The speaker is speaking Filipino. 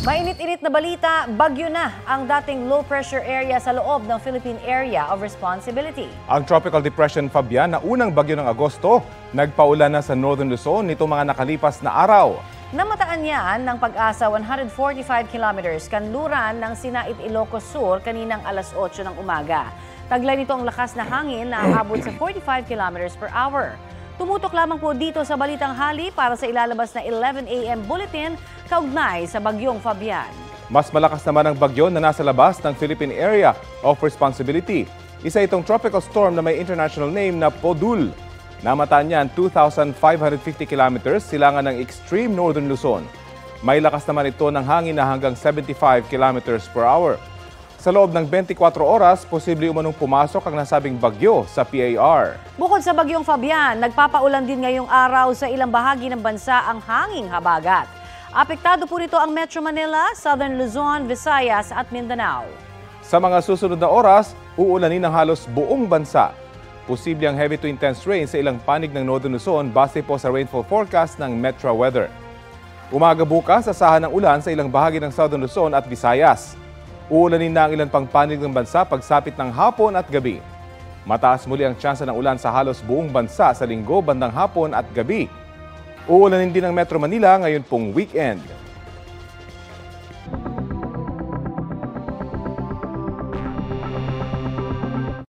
Mainit-init na balita, bagyo na ang dating low-pressure area sa loob ng Philippine Area of Responsibility. Ang Tropical Depression Fabian na unang bagyo ng Agosto, nagpaulan na sa Northern Luzon nito mga nakalipas na araw. Namataan niyan ng Pag-asa 145 kilometers kanluran ng Sinait, Ilocos Sur kaninang alas 8 ng umaga. Taglay nito ang lakas na hangin na aabot sa 45 kilometers per hour. Tumutok lamang po dito sa Balitang Hali para sa ilalabas na 11 a.m. bulletin kaugnay sa bagyong Fabian. Mas malakas naman ang bagyo na nasa labas ng Philippine Area of Responsibility. Isa itong tropical storm na may international name na Podul. Namataan niyan 2,550 kilometers silangan ng extreme northern Luzon. May lakas naman ito ng hangin na hanggang 75 kilometers per hour. Sa loob ng 24 oras, posible umanong pumasok ang nasabing bagyo sa PAR. Bukod sa bagyong Fabian, nagpapaulan din ngayong araw sa ilang bahagi ng bansa ang hanging habagat. Apektado po nito ang Metro Manila, Southern Luzon, Visayas at Mindanao. Sa mga susunod na oras, uulanin ng halos buong bansa. Posible ang heavy to intense rain sa ilang panig ng Northern Luzon base po sa rainfall forecast ng Metro Weather. Umaga bukas, asahan ng ulan sa ilang bahagi ng Southern Luzon at Visayas. Uulanin na ang ilang pang panig ng bansa pagsapit ng hapon at gabi. Mataas muli ang tsansa ng ulan sa halos buong bansa sa linggo bandang hapon at gabi. Uulanin din ang Metro Manila ngayon pong weekend.